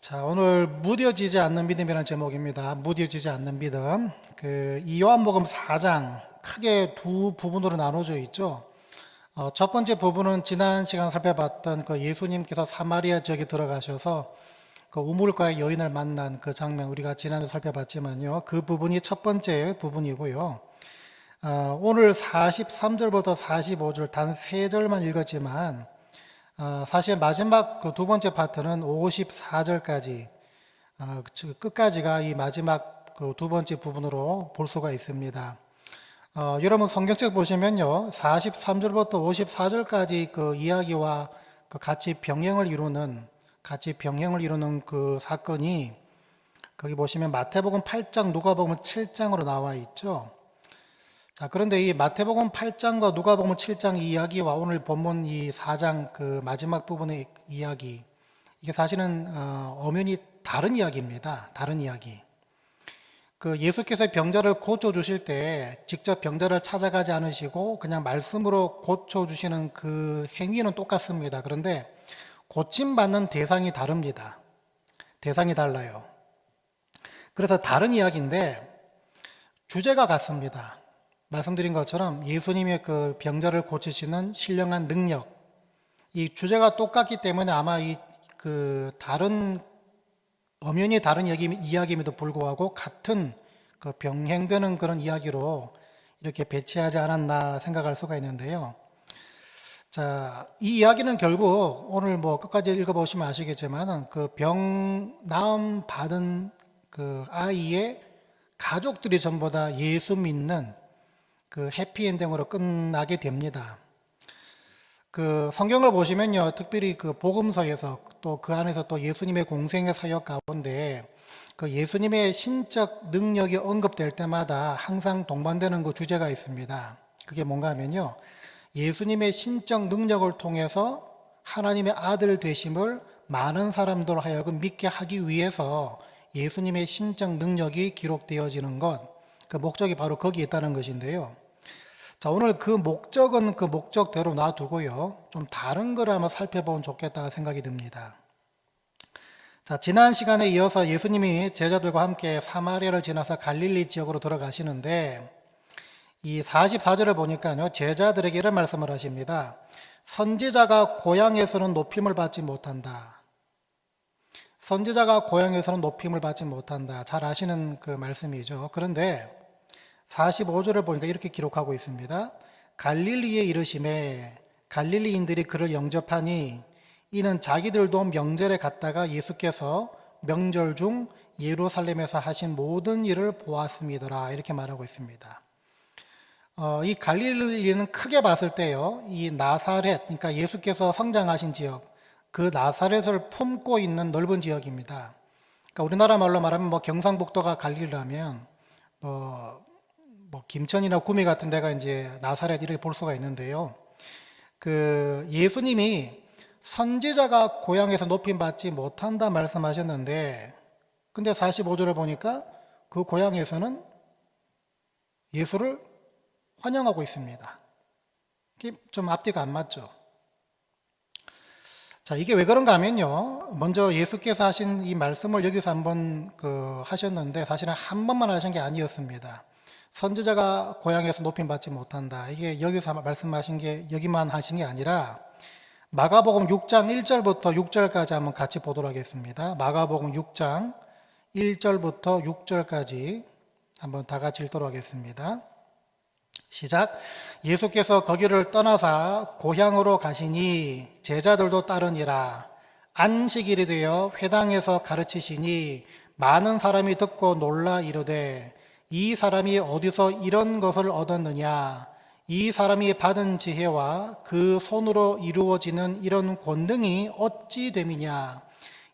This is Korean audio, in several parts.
자, 오늘 무뎌지지 않는 믿음이라는 제목입니다. 무뎌지지 않는 믿음. 이 요한복음 4장 크게 두 부분으로 나눠져 있죠. 첫 번째 부분은 지난 시간 살펴봤던 예수님께서 사마리아 지역에 들어가셔서 우물가의 여인을 만난 그 장면 우리가 지난주 살펴봤지만요. 그 부분이 첫 번째 부분이고요. 오늘 43절부터 45절 단 3절만 읽었지만 사실 마지막 그 두 번째 파트는 54절까지 끝까지가 이 마지막 그 두 번째 부분으로 볼 수가 있습니다. 여러분 성경책 보시면요, 43절부터 54절까지 그 이야기와 같이 병행을 이루는 그 사건이 거기 보시면 마태복음 8장, 누가복음 7장으로 나와 있죠. 자, 그런데 이 마태복음 8장과 누가복음 7장 이야기와 오늘 본문 이 4장 그 마지막 부분의 이야기, 이게 사실은 엄연히 다른 이야기입니다. 다른 이야기. 예수께서 병자를 고쳐주실 때 직접 병자를 찾아가지 않으시고 그냥 말씀으로 고쳐주시는 그 행위는 똑같습니다. 그런데 고침받는 대상이 다릅니다. 대상이 달라요. 그래서 다른 이야기인데 주제가 같습니다. 말씀드린 것처럼 예수님의 그 병자를 고치시는 신령한 능력, 이 주제가 똑같기 때문에 아마 엄연히 다른 이야기임에도 불구하고 같은 병행되는 그런 이야기로 이렇게 배치하지 않았나 생각할 수가 있는데요. 자, 이 이야기는 결국 오늘 끝까지 읽어보시면 아시겠지만 나음 받은 그 아이의 가족들이 전부 다 예수 믿는 해피엔딩으로 끝나게 됩니다. 성경을 보시면요, 특별히 복음서에서 또 그 안에서 또 예수님의 공생의 사역 가운데 예수님의 신적 능력이 언급될 때마다 항상 동반되는 그 주제가 있습니다. 그게 뭔가 하면요, 예수님의 신적 능력을 통해서 하나님의 아들 되심을 많은 사람들 하여금 믿게 하기 위해서 예수님의 신적 능력이 기록되어지는 것, 그 목적이 바로 거기에 있다는 것인데요. 자, 오늘 그 목적은 그 목적대로 놔두고요, 좀 다른 걸 한번 살펴보면 좋겠다 생각이 듭니다. 자, 지난 시간에 이어서 예수님이 제자들과 함께 사마리아를 지나서 갈릴리 지역으로 들어가시는데 이 44절을 보니까요, 제자들에게 이런 말씀을 하십니다. 선지자가 고향에서는 높임을 받지 못한다. 선지자가 고향에서는 높임을 받지 못한다. 잘 아시는 그 말씀이죠. 그런데 45절을 보니까 이렇게 기록하고 있습니다. 갈릴리에 이르심에 갈릴리인들이 그를 영접하니 이는 자기들도 명절에 갔다가 예수께서 명절 중 예루살렘에서 하신 모든 일을 보았음이더라. 이렇게 말하고 있습니다. 이 갈릴리는 크게 봤을 때요, 이 나사렛, 그러니까 예수께서 성장하신 지역, 그 나사렛을 품고 있는 넓은 지역입니다. 그러니까 우리나라 말로 말하면 경상북도가 갈릴리라면 김천이나 구미 같은 데가 이제 나사렛 이렇게 볼 수가 있는데요. 예수님이 선지자가 고향에서 높임 받지 못한다 말씀하셨는데, 근데 45절을 보니까 그 고향에서는 예수를 환영하고 있습니다. 이게 좀 앞뒤가 안 맞죠? 자, 이게 왜 그런가 하면요, 먼저 예수께서 하신 이 말씀을 여기서 한번 하셨는데 사실은 한 번만 하신 게 아니었습니다. 선지자가 고향에서 높임 받지 못한다. 이게 여기서 말씀하신 게 여기만 하신 게 아니라 마가복음 6장 1절부터 6절까지 한번 같이 보도록 하겠습니다. 마가복음 6장 1절부터 6절까지 한번 다 같이 읽도록 하겠습니다. 시작. 예수께서 거기를 떠나사 고향으로 가시니 제자들도 따르니라. 안식일이 되어 회당에서 가르치시니 많은 사람이 듣고 놀라 이르되 이 사람이 어디서 이런 것을 얻었느냐? 이 사람이 받은 지혜와 그 손으로 이루어지는 이런 권능이 어찌 됨이냐?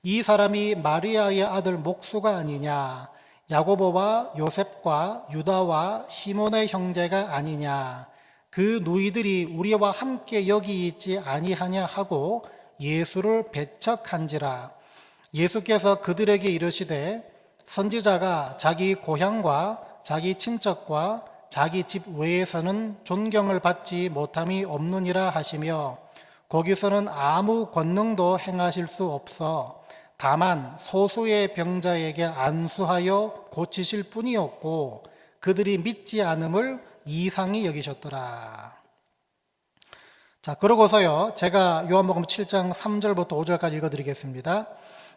이 사람이 마리아의 아들 목수가 아니냐? 야고보와 요셉과 유다와 시몬의 형제가 아니냐? 그 누이들이 우리와 함께 여기 있지 아니하냐 하고 예수를 배척한지라. 예수께서 그들에게 이르시되 선지자가 자기 고향과 자기 친척과 자기 집 외에서는 존경을 받지 못함이 없느니라 하시며 거기서는 아무 권능도 행하실 수 없어 다만 소수의 병자에게 안수하여 고치실 뿐이었고 그들이 믿지 않음을 이상히 여기셨더라. 자, 그러고서요, 제가 요한복음 7장 3절부터 5절까지 읽어드리겠습니다.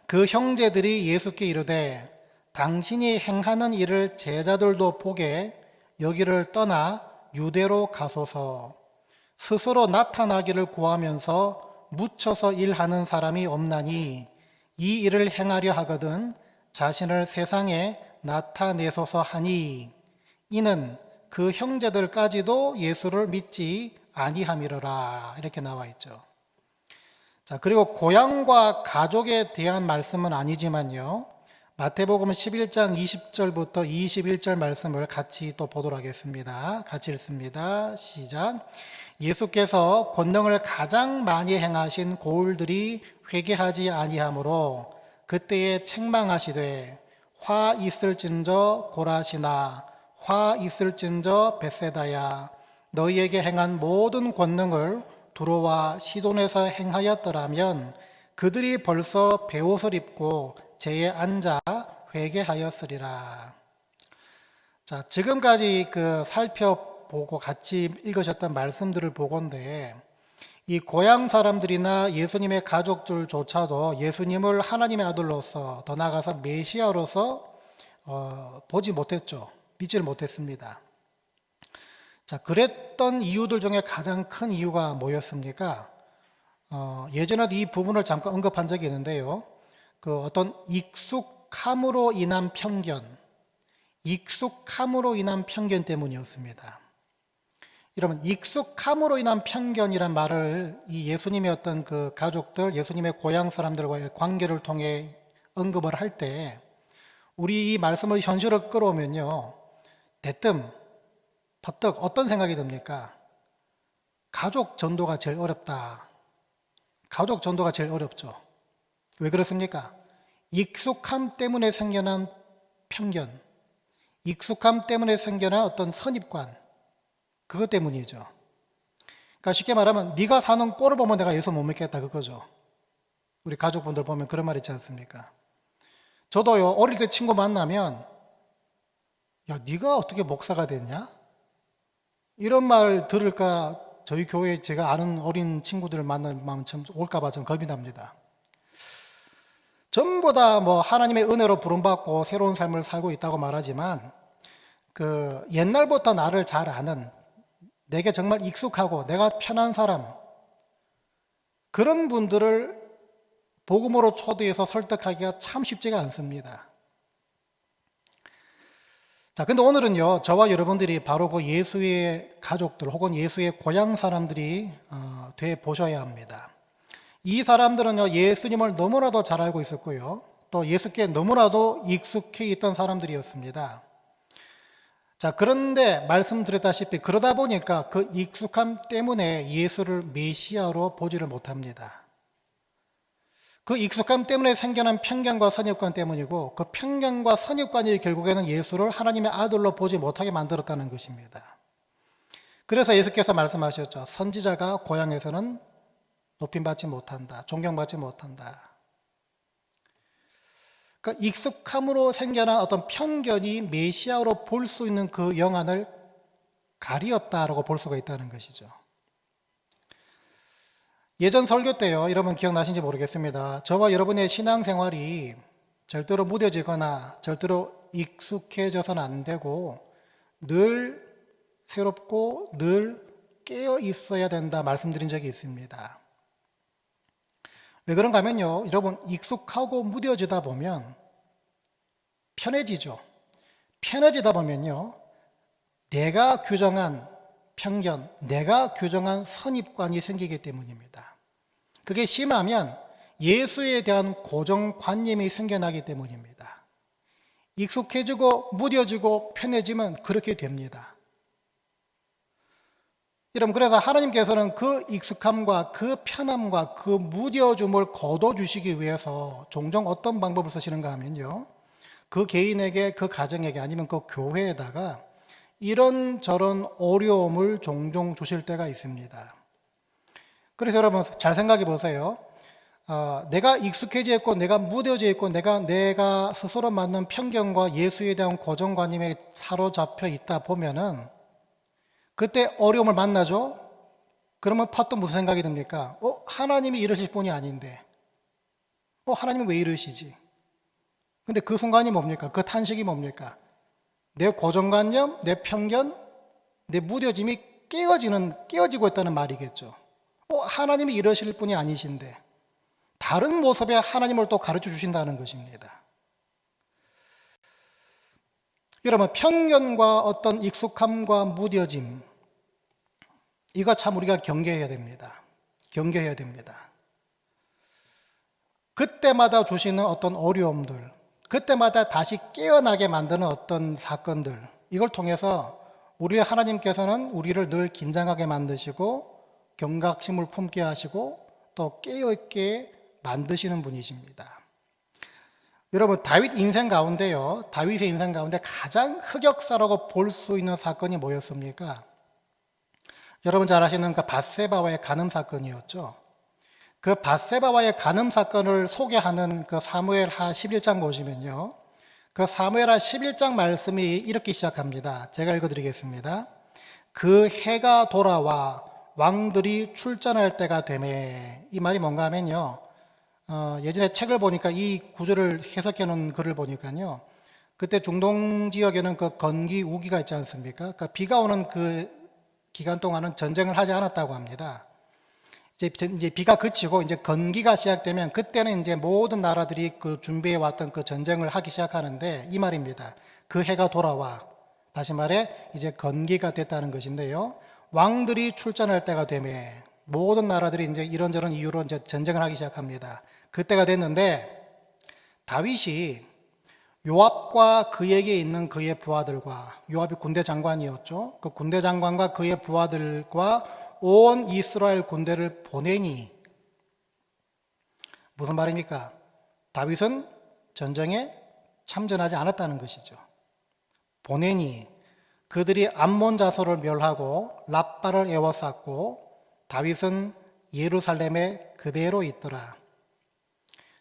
그 형제들이 예수께 이르되 당신이 행하는 일을 제자들도 보게 여기를 떠나 유대로 가소서. 스스로 나타나기를 구하면서 묻혀서 일하는 사람이 없나니 이 일을 행하려 하거든 자신을 세상에 나타내소서 하니 이는 그 형제들까지도 예수를 믿지 아니함이로라. 이렇게 나와 있죠. 자, 그리고 고향과 가족에 대한 말씀은 아니지만요, 마태복음 11장 20절부터 21절 말씀을 같이 또 보도록 하겠습니다. 같이 읽습니다. 시작. 예수께서 권능을 가장 많이 행하신 고울들이 회개하지 아니하므로 그때에 책망하시되 화 있을진저 고라시나 화 있을진저 벳세다야 너희에게 행한 모든 권능을 두로와 시돈에서 행하였더라면 그들이 벌써 베옷을 입고 제에 앉아 회개하였으리라. 자, 지금까지 살펴보고 같이 읽으셨던 말씀들을 보건대 이 고향 사람들이나 예수님의 가족들조차도 예수님을 하나님의 아들로서 더 나아가서 메시아로서 보지 못했죠. 믿지를 못했습니다. 자, 그랬던 이유들 중에 가장 큰 이유가 뭐였습니까? 예전에도 이 부분을 잠깐 언급한 적이 있는데요. 어떤 익숙함으로 인한 편견 때문이었습니다. 여러분, 익숙함으로 인한 편견이란 말을 이 예수님의 어떤 가족들, 예수님의 고향 사람들과의 관계를 통해 언급을 할 때 우리 이 말씀을 현실로 끌어오면요, 대뜸 퍼뜩 어떤 생각이 듭니까? 가족 전도가 제일 어렵다. 가족 전도가 제일 어렵죠. 왜 그렇습니까? 익숙함 때문에 생겨난 편견, 익숙함 때문에 생겨난 어떤 선입관, 그것 때문이죠. 그러니까 쉽게 말하면 네가 사는 꼴을 보면 내가 예수 못 믿겠다, 그거죠. 우리 가족분들 보면 그런 말 있지 않습니까? 저도요, 어릴 때 친구 만나면 야, 네가 어떻게 목사가 됐냐? 이런 말 들을까 저희 교회에 제가 아는 어린 친구들을 만나면 참 올까봐 좀 겁이 납니다. 전부 다 하나님의 은혜로 부름받고 새로운 삶을 살고 있다고 말하지만 옛날부터 나를 잘 아는, 내게 정말 익숙하고 내가 편한 사람, 그런 분들을 복음으로 초대해서 설득하기가 참 쉽지가 않습니다. 자, 근데 오늘은요, 저와 여러분들이 바로 예수의 가족들 혹은 예수의 고향 사람들이 돼 보셔야 합니다. 이 사람들은요, 예수님을 너무나도 잘 알고 있었고요, 또 예수께 너무나도 익숙해 있던 사람들이었습니다. 자, 그런데 말씀드렸다시피 그러다 보니까 그 익숙함 때문에 예수를 메시아로 보지를 못합니다. 그 익숙함 때문에 생겨난 편견과 선입관 때문이고, 그 편견과 선입관이 결국에는 예수를 하나님의 아들로 보지 못하게 만들었다는 것입니다. 그래서 예수께서 말씀하셨죠. 선지자가 고향에서는 높임받지 못한다, 존경받지 못한다. 그러니까 익숙함으로 생겨난 어떤 편견이 메시아로 볼 수 있는 그 영안을 가리었다라고 볼 수가 있다는 것이죠. 예전 설교 때요, 여러분 기억나신지 모르겠습니다. 저와 여러분의 신앙생활이 절대로 무뎌지거나 절대로 익숙해져서는 안 되고 늘 새롭고 늘 깨어 있어야 된다 말씀드린 적이 있습니다. 왜 그런가 하면요, 여러분, 익숙하고 무뎌지다 보면 편해지죠. 편해지다 보면요, 내가 규정한 편견, 내가 규정한 선입관이 생기기 때문입니다. 그게 심하면 예수에 대한 고정관념이 생겨나기 때문입니다. 익숙해지고 무뎌지고 편해지면 그렇게 됩니다. 여러분, 그래서 하나님께서는 그 익숙함과 그 편함과 그 무뎌짐을 거둬주시기 위해서 종종 어떤 방법을 쓰시는가 하면요, 그 개인에게, 그 가정에게, 아니면 그 교회에다가 이런저런 어려움을 종종 주실 때가 있습니다. 그래서 여러분 잘 생각해 보세요. 내가 익숙해져 있고 내가 무뎌져 있고 내가 스스로 만든 편견과 예수에 대한 고정관념에 사로잡혀 있다 보면은 그때 어려움을 만나죠. 그러면 팟또 무슨 생각이 듭니까? 하나님이 이러실 분이 아닌데 하나님은 왜 이러시지? 근데 그 순간이 뭡니까? 그 탄식이 뭡니까? 내 고정관념, 내 편견, 내 무뎌짐이 깨어지고 있다는 말이겠죠. 하나님이 이러실 분이 아니신데 다른 모습의 하나님을 또 가르쳐 주신다는 것입니다. 여러분, 편견과 어떤 익숙함과 무뎌짐, 이거 참 우리가 경계해야 됩니다. 경계해야 됩니다. 그때마다 주시는 어떤 어려움들, 그때마다 다시 깨어나게 만드는 어떤 사건들, 이걸 통해서 우리 하나님께서는 우리를 늘 긴장하게 만드시고 경각심을 품게 하시고 또 깨어있게 만드시는 분이십니다. 여러분, 다윗의 인생 가운데 가장 흑역사라고 볼 수 있는 사건이 뭐였습니까? 여러분 잘 아시는 그 밧세바와의 간음 사건이었죠. 그 밧세바와의 간음 사건을 소개하는 그 사무엘하 11장 보시면요, 그 사무엘하 11장 말씀이 이렇게 시작합니다. 제가 읽어드리겠습니다. 그 해가 돌아와 왕들이 출전할 때가 되매. 이 말이 뭔가 하면요, 예전에 책을 보니까 이 구절을 해석해 놓은 글을 보니까요, 그때 중동 지역에는 그 건기 우기가 있지 않습니까? 그러니까 비가 오는 그 기간 동안은 전쟁을 하지 않았다고 합니다. 이제 비가 그치고 이제 건기가 시작되면 그때는 이제 모든 나라들이 그 준비해 왔던 그 전쟁을 하기 시작하는데, 이 말입니다. 그 해가 돌아와, 다시 말해 이제 건기가 됐다는 것인데요, 왕들이 출전할 때가 되매 모든 나라들이 이제 이런저런 이유로 이제 전쟁을 하기 시작합니다. 그때가 됐는데 다윗이 요압과 그에게 있는 그의 부하들과, 요압이 군대 장관이었죠. 그 군대 장관과 그의 부하들과 온 이스라엘 군대를 보내니, 무슨 말입니까? 다윗은 전쟁에 참전하지 않았다는 것이죠. 보내니 그들이 암몬 자손을 멸하고 랍바를 에워쌌고 다윗은 예루살렘에 그대로 있더라.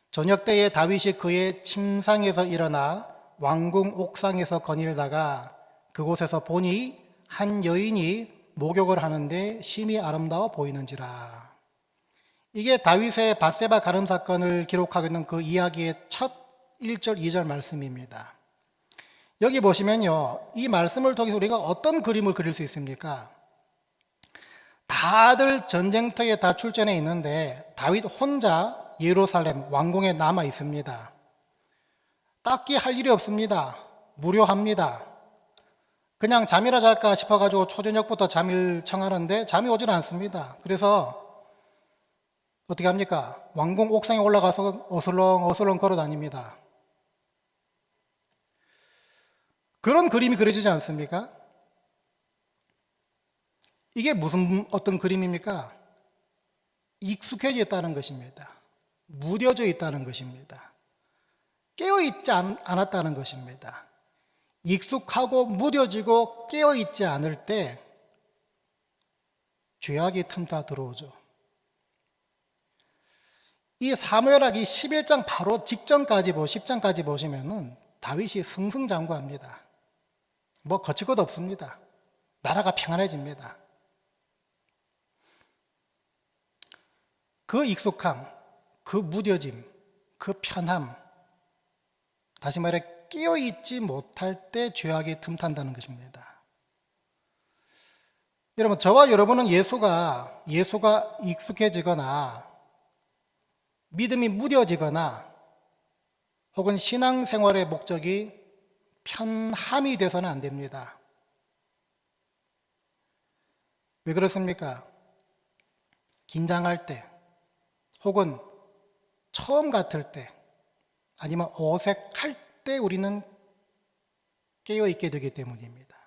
저녁 때에 다윗이 그의 침상에서 일어나 왕궁 옥상에서 거닐다가 그곳에서 보니 한 여인이 목욕을 하는데 심히 아름다워 보이는지라. 이게 다윗의 밧세바 간음 사건을 기록하고 있는 그 이야기의 첫 1절, 2절 말씀입니다. 여기 보시면요, 이 말씀을 통해서 우리가 어떤 그림을 그릴 수 있습니까? 다들 전쟁터에 다 출전해 있는데 다윗 혼자 예루살렘 왕궁에 남아 있습니다. 딱히 할 일이 없습니다. 무료합니다. 그냥 잠이나 잘까 싶어가지고 초저녁부터 잠을 청하는데 잠이 오질 않습니다. 그래서 어떻게 합니까? 왕궁 옥상에 올라가서 어슬렁 걸어 다닙니다. 그런 그림이 그려지지 않습니까? 이게 무슨 어떤 그림입니까? 익숙해져 있다는 것입니다. 무뎌져 있다는 것입니다. 깨어있지 않았다는 것입니다. 익숙하고 무뎌지고 깨어있지 않을 때 죄악이 틈타 들어오죠. 이 사무엘하기 11장 바로 직전까지 10장까지 보시면은 다윗이 승승장구합니다. 뭐 거칠 것 없습니다. 나라가 평안해집니다. 그 익숙함, 그 무뎌짐, 그 편함, 다시 말해 깨어있지 못할 때 죄악이 틈탄다는 것입니다. 여러분, 저와 여러분은 예수가 익숙해지거나 믿음이 무뎌지거나 혹은 신앙생활의 목적이 편함이 돼서는 안 됩니다. 왜 그렇습니까? 긴장할 때 혹은 처음 같을 때 아니면 어색할 때 우리는 깨어있게 되기 때문입니다.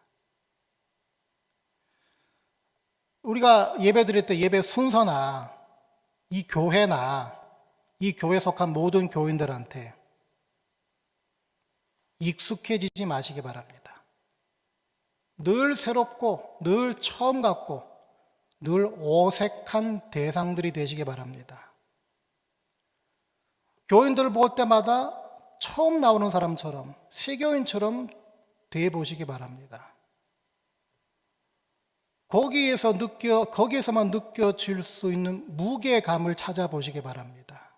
우리가 예배 드릴 때 예배 순서나 이 교회나 이 교회에 속한 모든 교인들한테 익숙해지지 마시기 바랍니다. 늘 새롭고 늘 처음 같고 늘 어색한 대상들이 되시기 바랍니다. 교인들을 볼 때마다 처음 나오는 사람처럼, 세교인처럼 돼 보시기 바랍니다. 거기에서만 느껴질 수 있는 무게감을 찾아보시기 바랍니다.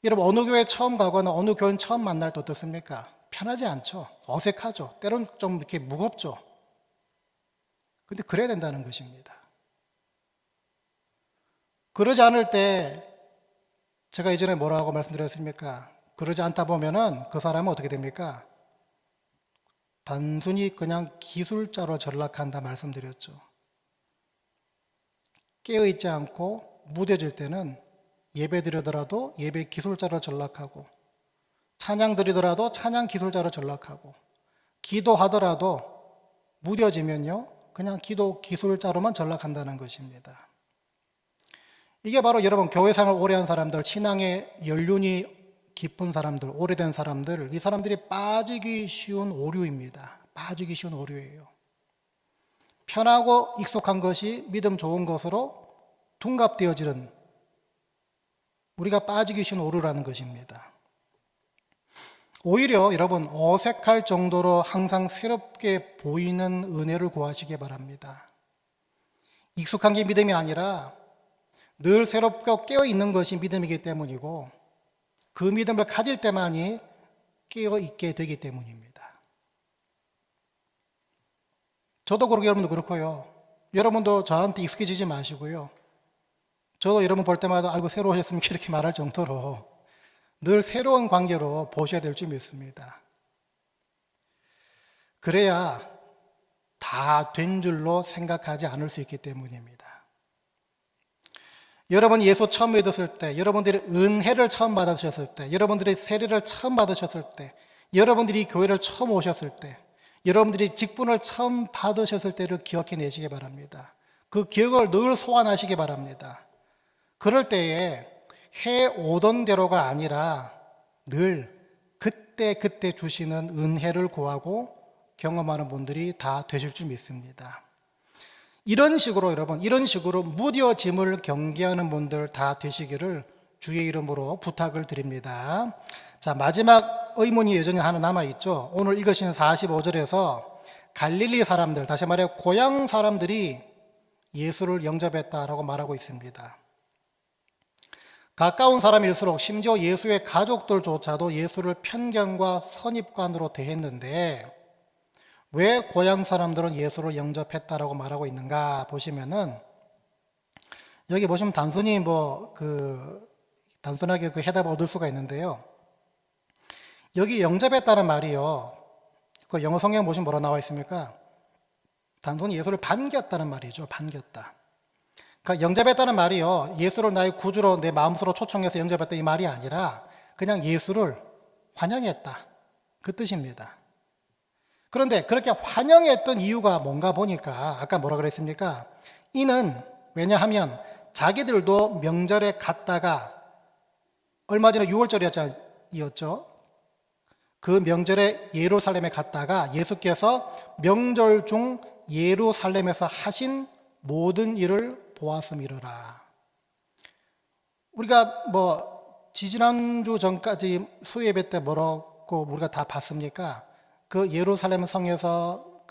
여러분, 어느 교회 처음 가거나 어느 교인 처음 만날 때 어떻습니까? 편하지 않죠. 어색하죠. 때론 좀 이렇게 무겁죠. 근데 그래야 된다는 것입니다. 그러지 않을 때 제가 예전에 뭐라고 말씀드렸습니까? 그러지 않다 보면은 그 사람은 어떻게 됩니까? 단순히 그냥 기술자로 전락한다 말씀드렸죠. 깨어있지 않고 무뎌질 때는 예배 드리더라도 예배 기술자로 전락하고, 찬양 드리더라도 찬양 기술자로 전락하고, 기도하더라도 무뎌지면요 그냥 기도 기술자로만 전락한다는 것입니다. 이게 바로 여러분 교회 생활 오래 한 사람들, 신앙의 연륜이 깊은 사람들, 오래된 사람들, 이 사람들이 빠지기 쉬운 오류입니다. 빠지기 쉬운 오류예요. 편하고 익숙한 것이 믿음 좋은 것으로 둔갑되어지는, 우리가 빠지기 쉬운 오류라는 것입니다. 오히려 여러분 어색할 정도로 항상 새롭게 보이는 은혜를 구하시기 바랍니다. 익숙한 게 믿음이 아니라 늘 새롭게 깨어있는 것이 믿음이기 때문이고, 그 믿음을 가질 때만이 깨어있게 되기 때문입니다. 저도 그렇고 여러분도 그렇고요. 여러분도 저한테 익숙해지지 마시고요. 저도 여러분 볼 때마다 아이고 새로 오셨습니까? 이렇게 말할 정도로 늘 새로운 관계로 보셔야 될 줄 믿습니다. 그래야 다 된 줄로 생각하지 않을 수 있기 때문입니다. 여러분이 예수 처음 믿었을 때, 여러분들이 은혜를 처음 받으셨을 때, 여러분들이 세례를 처음 받으셨을 때, 여러분들이 교회를 처음 오셨을 때, 여러분들이 직분을 처음 받으셨을 때를 기억해 내시기 바랍니다. 그 기억을 늘 소환하시기 바랍니다. 그럴 때에 해오던 대로가 아니라 늘 그때 주시는 은혜를 구하고 경험하는 분들이 다 되실 줄 믿습니다. 이런 식으로 여러분, 이런 식으로 무뎌짐을 경계하는 분들 다 되시기를 주의 이름으로 부탁을 드립니다. 자, 마지막 의문이 여전히 하나 남아있죠. 오늘 읽으신 45절에서 갈릴리 사람들, 다시 말해 고향 사람들이 예수를 영접했다라고 말하고 있습니다. 가까운 사람일수록 심지어 예수의 가족들조차도 예수를 편견과 선입관으로 대했는데 왜 고향 사람들은 예수를 영접했다라고 말하고 있는가 보시면은, 여기 보시면 단순히 단순하게 그 해답을 얻을 수가 있는데요. 여기 영접했다는 말이요, 그 영어 성경 보시면 뭐라 나와 있습니까? 단순히 예수를 반겼다는 말이죠. 반겼다. 그러니까 영접했다는 말이요, 예수를 나의 구주로 내 마음으로 초청해서 영접했다 이 말이 아니라 그냥 예수를 환영했다, 그 뜻입니다. 그런데 그렇게 환영했던 이유가 뭔가 보니까 아까 뭐라 그랬습니까? 이는 왜냐하면 자기들도 명절에 갔다가, 얼마 전에 6월절이었죠. 그 명절에 예루살렘에 갔다가 예수께서 명절 중 예루살렘에서 하신 모든 일을 보았음이로라. 우리가 지지난주 전까지 수예배 때 뭐라고 우리가 다 봤습니까? 그 예루살렘 성에서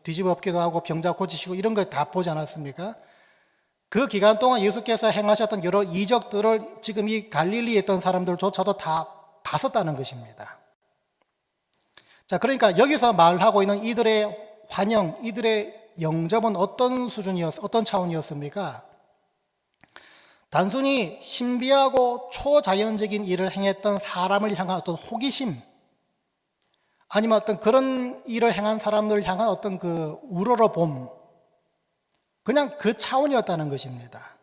뒤집어 엎기도 하고 병자 고치시고 이런 거 다 보지 않았습니까? 그 기간 동안 예수께서 행하셨던 여러 이적들을 지금 이 갈릴리에 있던 사람들조차도 다 봤었다는 것입니다. 자, 그러니까 여기서 말하고 있는 이들의 환영, 이들의 영접은 어떤 차원이었습니까? 단순히 신비하고 초자연적인 일을 행했던 사람을 향한 어떤 호기심, 아니면 어떤 그런 일을 행한 사람을 향한 어떤 그 우러러봄, 그냥 그 차원이었다는 것입니다.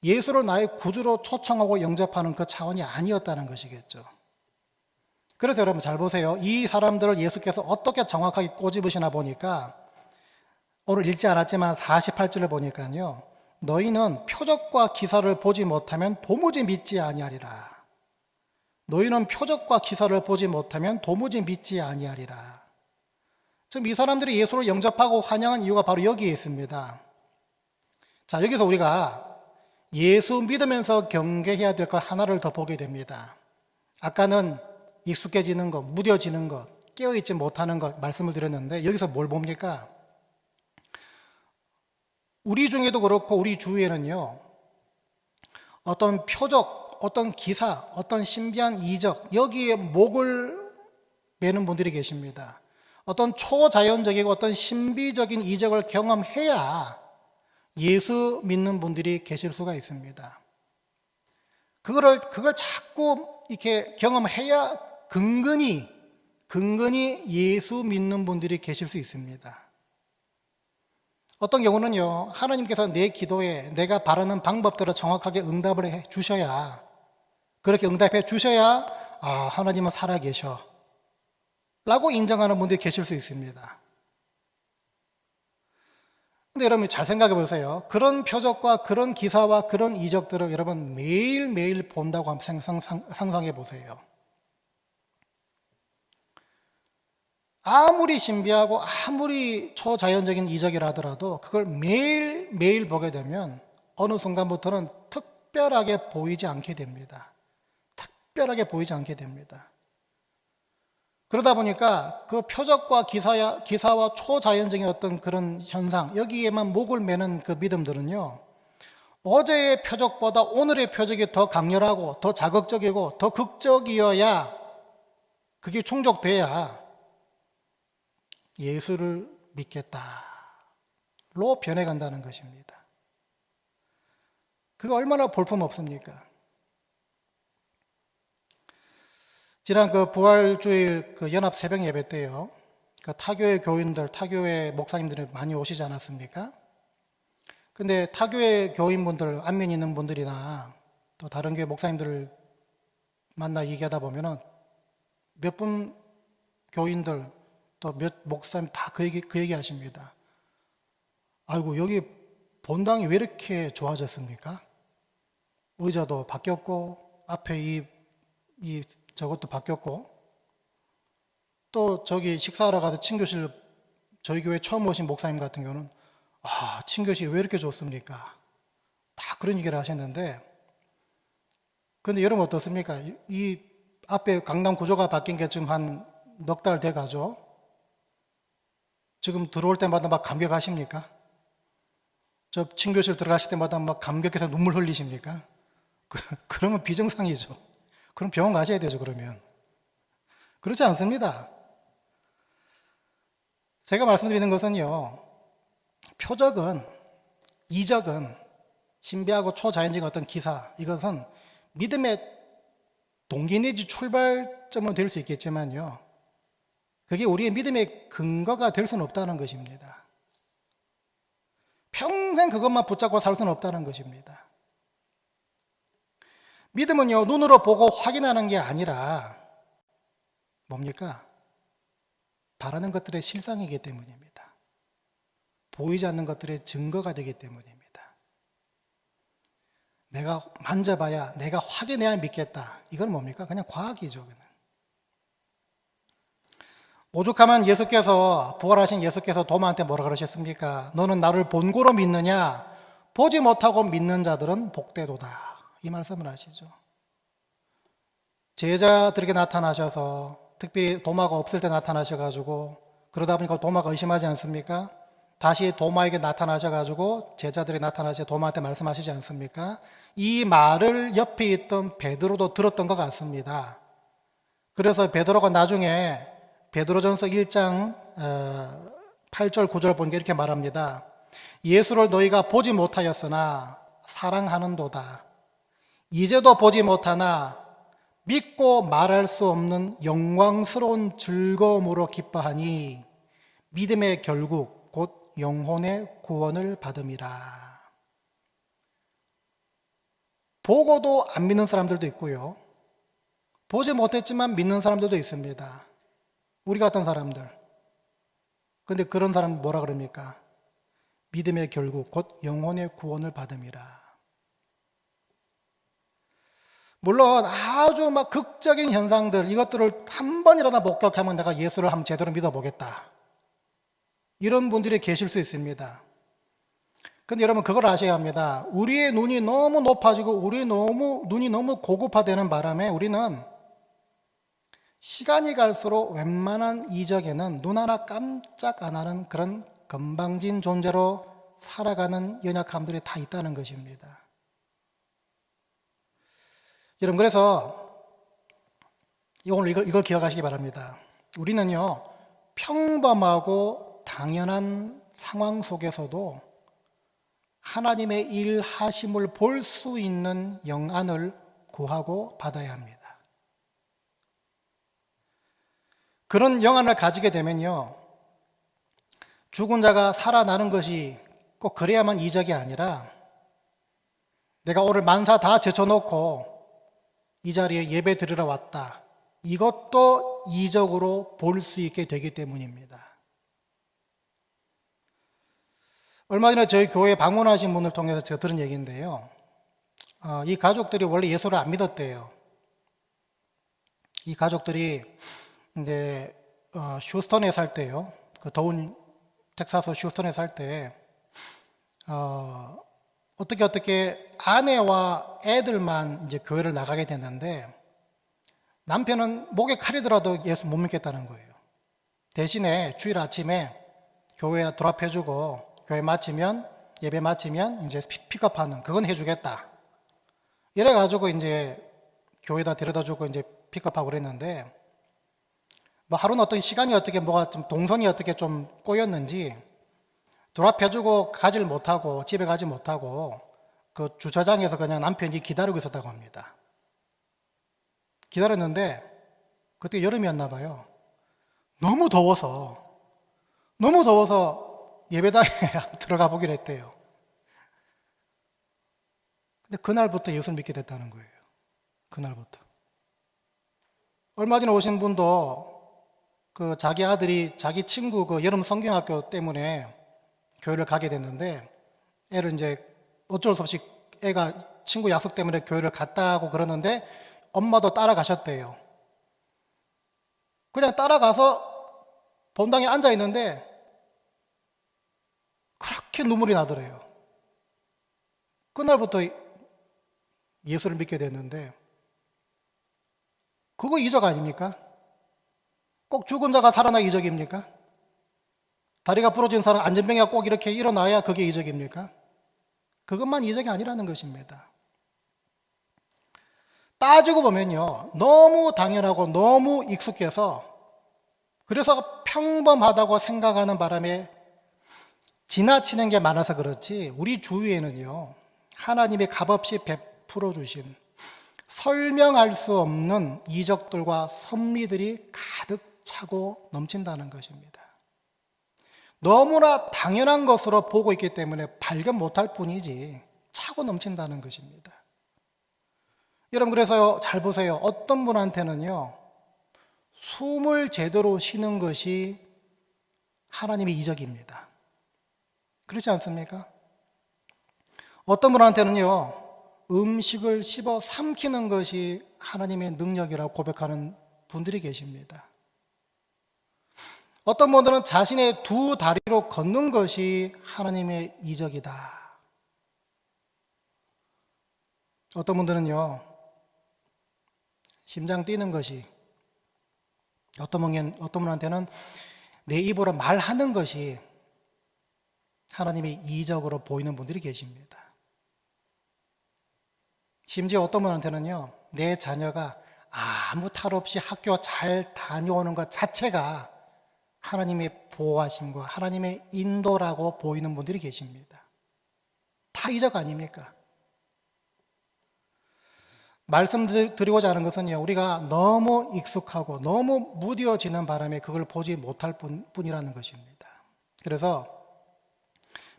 예수를 나의 구주로 초청하고 영접하는 그 차원이 아니었다는 것이겠죠. 그래서 여러분 잘 보세요. 이 사람들을 예수께서 어떻게 정확하게 꼬집으시나 보니까, 오늘 읽지 않았지만 48절을 보니까요, 너희는 표적과 기사를 보지 못하면 도무지 믿지 아니하리라. 너희는 표적과 기사를 보지 못하면 도무지 믿지 아니하리라. 지금 이 사람들이 예수를 영접하고 환영한 이유가 바로 여기에 있습니다. 자, 여기서 우리가 예수 믿으면서 경계해야 될 것 하나를 더 보게 됩니다. 아까는 익숙해지는 것, 무뎌지는 것, 깨어있지 못하는 것 말씀을 드렸는데 여기서 뭘 봅니까? 우리 중에도 그렇고 우리 주위에는요, 어떤 표적, 어떤 기사, 어떤 신비한 이적, 여기에 목을 매는 분들이 계십니다. 어떤 초자연적이고 어떤 신비적인 이적을 경험해야 예수 믿는 분들이 계실 수가 있습니다. 그걸 자꾸 이렇게 경험해야 근근히 예수 믿는 분들이 계실 수 있습니다. 어떤 경우는요, 하나님께서 내 기도에 내가 바라는 방법대로 정확하게 응답을 해 주셔야, 그렇게 응답해 주셔야, 하나님은 살아계셔 라고 인정하는 분들이 계실 수 있습니다. 근데 여러분 잘 생각해 보세요. 그런 표적과 그런 기사와 그런 이적들을 여러분 매일매일 본다고 한번 상상해 보세요. 아무리 신비하고 아무리 초자연적인 이적이라 하더라도 그걸 매일매일 보게 되면 어느 순간부터는 특별하게 보이지 않게 됩니다. 특별하게 보이지 않게 됩니다. 그러다 보니까 그 표적과 기사와 초자연적인 어떤 그런 현상, 여기에만 목을 매는 그 믿음들은요, 어제의 표적보다 오늘의 표적이 더 강렬하고 더 자극적이고 더 극적이어야, 그게 충족돼야 예수를 믿겠다로 변해간다는 것입니다. 그거 얼마나 볼품없습니까? 지난 그 부활주일 그 연합 새벽 예배 때요, 그 타교회 교인들, 타교회 목사님들이 많이 오시지 않았습니까? 근데 타교회 교인분들, 안면 있는 분들이나 또 다른 교회 목사님들을 만나 얘기하다 보면은 몇 분 교인들 또 몇 목사님 다 그 얘기 하십니다. 아이고, 여기 본당이 왜 이렇게 좋아졌습니까? 의자도 바뀌었고, 앞에 저것도 바뀌었고, 또 저기 식사하러 가서 친교실, 저희 교회 처음 오신 목사님 같은 경우는 친교실 왜 이렇게 좋습니까? 다 그런 얘기를 하셨는데, 근데 여러분 어떻습니까? 이 앞에 강당 구조가 바뀐 게 지금 한 넉 달 돼가죠? 지금 들어올 때마다 막 감격하십니까? 저 친교실 들어가실 때마다 막 감격해서 눈물 흘리십니까? 그러면 비정상이죠. 그럼 병원 가셔야 되죠, 그러면. 그렇지 않습니다. 제가 말씀드리는 것은요, 표적은, 이적은, 신비하고 초자연적인 어떤 기사, 이것은 믿음의 동기 내지 출발점은 될 수 있겠지만요, 그게 우리의 믿음의 근거가 될 수는 없다는 것입니다. 평생 그것만 붙잡고 살 수는 없다는 것입니다. 믿음은요, 눈으로 보고 확인하는 게 아니라 뭡니까? 바라는 것들의 실상이기 때문입니다. 보이지 않는 것들의 증거가 되기 때문입니다. 내가 만져봐야, 내가 확인해야 믿겠다. 이건 뭡니까? 그냥 과학이죠. 그냥. 오죽하면 예수께서, 부활하신 예수께서 도마한테 뭐라 그러셨습니까? 너는 나를 본고로 믿느냐? 보지 못하고 믿는 자들은 복되도다. 이 말씀을 하시죠. 제자들에게 나타나셔서, 특별히 도마가 없을 때 나타나셔가지고, 그러다 보니까 도마가 의심하지 않습니까? 다시 도마에게 나타나셔가지고 제자들이 나타나셔 도마한테 말씀하시지 않습니까? 이 말을 옆에 있던 베드로도 들었던 것 같습니다. 그래서 베드로가 나중에 베드로전서 1장 8절 9절 보니까 이렇게 말합니다. 예수를 너희가 보지 못하였으나 사랑하는도다. 이제도 보지 못하나 믿고 말할 수 없는 영광스러운 즐거움으로 기뻐하니 믿음의 결국 곧 영혼의 구원을 받음이라. 보고도 안 믿는 사람들도 있고요, 보지 못했지만 믿는 사람들도 있습니다. 우리 같은 사람들. 근데 그런 사람 뭐라 그럽니까? 믿음의 결국 곧 영혼의 구원을 받음이라. 물론 아주 막 극적인 현상들, 이것들을 한 번이라도 목격하면 내가 예수를 한번 제대로 믿어보겠다, 이런 분들이 계실 수 있습니다. 근데 여러분 그걸 아셔야 합니다. 우리의 눈이 너무 높아지고 우리의 눈이 너무 고급화되는 바람에 우리는 시간이 갈수록 웬만한 이적에는 눈 하나 깜짝 안 하는 그런 건방진 존재로 살아가는 연약함들이 다 있다는 것입니다. 여러분 그래서 오늘 이걸 기억하시기 바랍니다. 우리는요 평범하고 당연한 상황 속에서도 하나님의 일하심을 볼 수 있는 영안을 구하고 받아야 합니다. 그런 영안을 가지게 되면요 죽은 자가 살아나는 것이 꼭 그래야만 이적이 아니라 내가 오늘 만사 다 제쳐놓고 이 자리에 예배 드리러 왔다, 이것도 이적으로 볼 수 있게 되기 때문입니다. 얼마 전에 저희 교회 방문하신 분을 통해서 제가 들은 얘기인데요, 이 가족들이 원래 예수를 안 믿었대요. 이 가족들이 이제 휴스턴에 살 때요, 그 더운 텍사스 휴스턴에 살 때 어떻게 아내와 애들만 이제 교회를 나가게 됐는데 남편은 목에 칼이 들어도 예수 못 믿겠다는 거예요. 대신에 주일 아침에 교회에 드랍해주고 교회 마치면, 예배 마치면 이제 픽업하는, 그건 해주겠다. 이래가지고 이제 교회에다 데려다 주고 이제 픽업하고 그랬는데, 뭐 하루는 어떤 시간이 어떻게 뭐가 좀 동선이 어떻게 좀 꼬였는지 드랍해주고 가지를 못하고 집에 가지 못하고 그 주차장에서 그냥 남편이 기다리고 있었다고 합니다. 기다렸는데 그때 여름이었나 봐요. 너무 더워서 예배당에 들어가 보기로 했대요. 근데 그날부터 예수를 믿게 됐다는 거예요. 그날부터. 얼마 전에 오신 분도 그 자기 아들이 자기 친구 그 여름 성경학교 때문에 교회를 가게 됐는데 애를 이제 어쩔 수 없이 애가 친구 약속 때문에 교회를 갔다 하고 그러는데 엄마도 따라가셨대요. 그냥 따라가서 본당에 앉아 있는데 그렇게 눈물이 나더래요. 그날부터 예수를 믿게 됐는데 그거 이적 아닙니까? 꼭 죽은 자가 살아나 이적입니까? 다리가 부러진 사람 안전병이가 꼭 이렇게 일어나야 그게 이적입니까? 그것만 이적이 아니라는 것입니다. 따지고 보면요 너무 당연하고 너무 익숙해서 그래서 평범하다고 생각하는 바람에 지나치는 게 많아서 그렇지 우리 주위에는요 하나님이 값없이 베풀어 주신 설명할 수 없는 이적들과 섭리들이 가득 차고 넘친다는 것입니다. 너무나 당연한 것으로 보고 있기 때문에 발견 못할 뿐이지 차고 넘친다는 것입니다. 여러분 그래서 잘 보세요. 어떤 분한테는요 숨을 제대로 쉬는 것이 하나님의 이적입니다. 그렇지 않습니까? 어떤 분한테는요 음식을 씹어 삼키는 것이 하나님의 능력이라고 고백하는 분들이 계십니다. 어떤 분들은 자신의 두 다리로 걷는 것이 하나님의 이적이다. 어떤 분들은요 심장 뛰는 것이, 어떤 분한테는 내 입으로 말하는 것이 하나님의 이적으로 보이는 분들이 계십니다. 심지어 어떤 분한테는요 내 자녀가 아무 탈 없이 학교 잘 다녀오는 것 자체가 하나님의 보호하심과 하나님의 인도라고 보이는 분들이 계십니다. 다 이적 아닙니까? 말씀드리고자 하는 것은요 우리가 너무 익숙하고 너무 무뎌지는 바람에 그걸 보지 못할 뿐이라는 것입니다. 그래서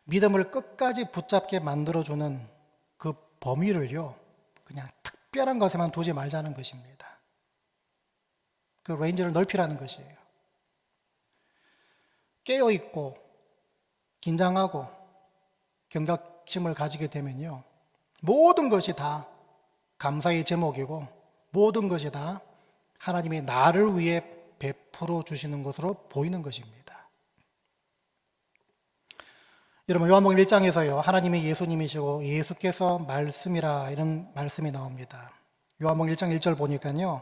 믿음을 끝까지 붙잡게 만들어주는 그 범위를요 그냥 특별한 것에만 두지 말자는 것입니다. 그 레인지를 넓히라는 것이에요. 깨어있고 긴장하고 경각심을 가지게 되면요 모든 것이 다 감사의 제목이고 모든 것이 다 하나님이 나를 위해 베풀어 주시는 것으로 보이는 것입니다. 여러분 요한복음 1장에서요 하나님이 예수님이시고 예수께서 말씀이라 이런 말씀이 나옵니다. 요한복음 1장 1절 보니까요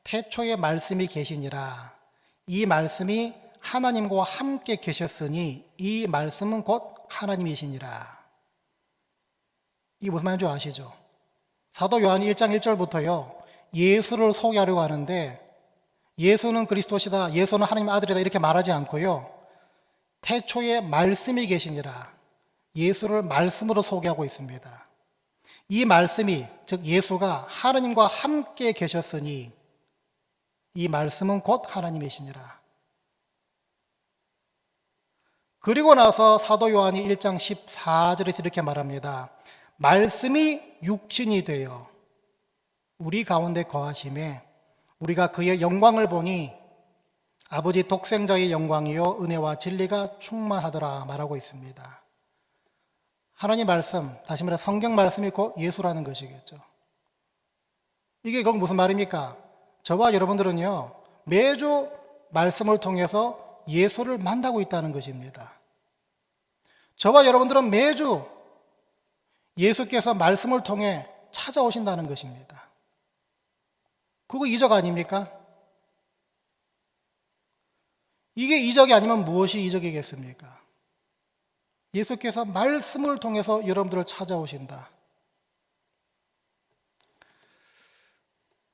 태초에 말씀이 계시니라 이 말씀이 하나님과 함께 계셨으니 이 말씀은 곧 하나님이시니라. 이게 무슨 말인지 아시죠? 사도 요한이 1장 1절부터요 예수를 소개하려고 하는데 예수는 그리스도시다, 예수는 하나님의 아들이다 이렇게 말하지 않고요 태초에 말씀이 계시니라 예수를 말씀으로 소개하고 있습니다. 이 말씀이 즉 예수가 하나님과 함께 계셨으니 이 말씀은 곧 하나님이시니라. 그리고 나서 사도 요한이 1장 14절에서 이렇게 말합니다. 말씀이 육신이 되어 우리 가운데 거하심에 우리가 그의 영광을 보니 아버지 독생자의 영광이요 은혜와 진리가 충만하더라 말하고 있습니다. 하나님 말씀, 다시 말해 성경 말씀이 곧 예수라는 것이겠죠. 이게 그럼 무슨 말입니까? 저와 여러분들은요 매주 말씀을 통해서 예수를 만나고 있다는 것입니다. 저와 여러분들은 매주 예수께서 말씀을 통해 찾아오신다는 것입니다. 그거 이적 아닙니까? 이게 이적이 아니면 무엇이 이적이겠습니까? 예수께서 말씀을 통해서 여러분들을 찾아오신다.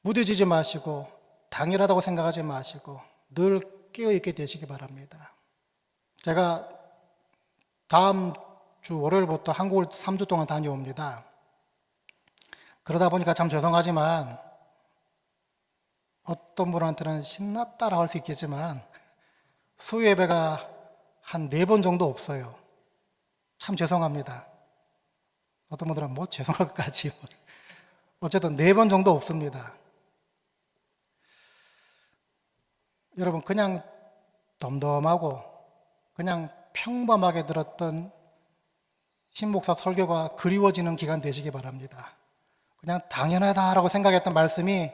무뎌지지 마시고 당연하다고 생각하지 마시고 늘 깨어있게 되시기 바랍니다. 제가 다음 주 월요일부터 한국을 3주 동안 다녀옵니다. 그러다 보니까 참 죄송하지만 어떤 분한테는 신났다라고 할 수 있겠지만 수요 예배가 한 4번 정도 없어요. 참 죄송합니다. 어떤 분들은 뭐 죄송할 것까지요. 어쨌든 4번 정도 없습니다. 여러분 그냥 덤덤하고 그냥 평범하게 들었던 신목사 설교가 그리워지는 기간 되시기 바랍니다. 그냥 당연하다라고 생각했던 말씀이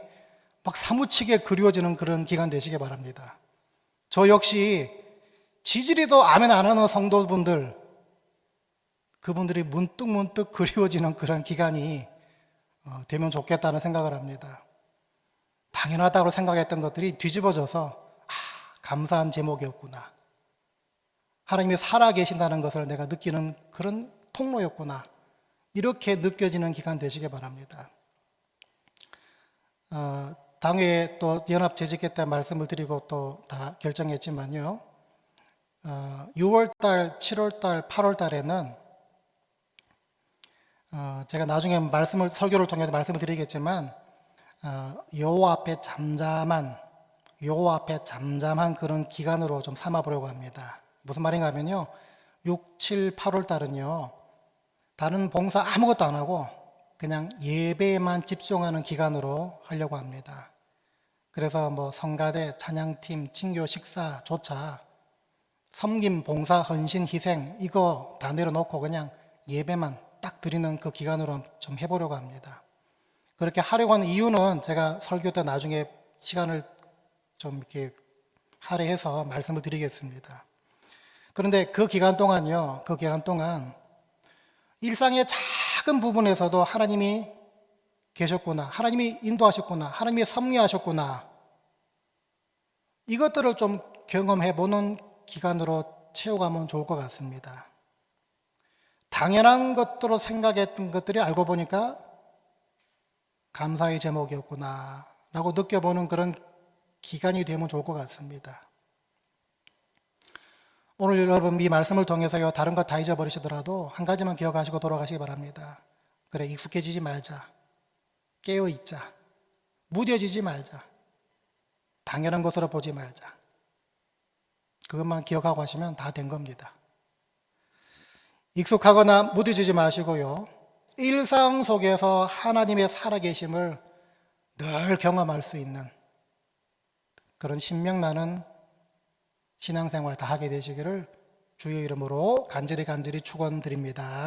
막 사무치게 그리워지는 그런 기간 되시기 바랍니다. 저 역시 지지리도 아멘 안 하는 성도분들 그분들이 문득문득 그리워지는 그런 기간이 되면 좋겠다는 생각을 합니다. 당연하다고 생각했던 것들이 뒤집어져서 감사한 제목이었구나. 하나님이 살아계신다는 것을 내가 느끼는 그런 통로였구나. 이렇게 느껴지는 기간 되시기 바랍니다. 당회 또 연합 재직회 때 말씀을 드리고 또 다 결정했지만요. 6월달, 7월달, 8월달에는 제가 나중에 설교를 통해서 말씀을 드리겠지만 여호와 앞에 잠잠한 그런 기간으로 좀 삼아보려고 합니다. 무슨 말인가 하면요. 6, 7, 8월달은요. 다른 봉사 아무것도 안 하고 그냥 예배에만 집중하는 기간으로 하려고 합니다. 그래서 뭐 성가대, 찬양팀, 친교 식사조차 섬김, 봉사, 헌신, 희생 이거 다 내려놓고 그냥 예배만 딱 드리는 그 기간으로 좀 해보려고 합니다. 그렇게 하려고 하는 이유는 제가 설교 때 나중에 시간을 좀 이렇게 할애해서 말씀을 드리겠습니다. 그런데 그 기간 동안 일상의 작은 부분에서도 하나님이 계셨구나, 하나님이 인도하셨구나, 하나님이 섭리하셨구나 이것들을 좀 경험해보는 기간으로 채워가면 좋을 것 같습니다. 당연한 것으로 생각했던 것들이 알고 보니까 감사의 제목이었구나 라고 느껴보는 그런 기간이 되면 좋을 것 같습니다. 오늘 여러분 이 말씀을 통해서요 다른 것 다 잊어버리시더라도 한 가지만 기억하시고 돌아가시기 바랍니다. 그래, 익숙해지지 말자, 깨어있자, 무뎌지지 말자, 당연한 것으로 보지 말자. 그것만 기억하고 하시면 다 된 겁니다. 익숙하거나 무뎌지지 마시고요 일상 속에서 하나님의 살아계심을 늘 경험할 수 있는 그런 신명나는 신앙생활 다 하게 되시기를 주의 이름으로 간절히 축원드립니다.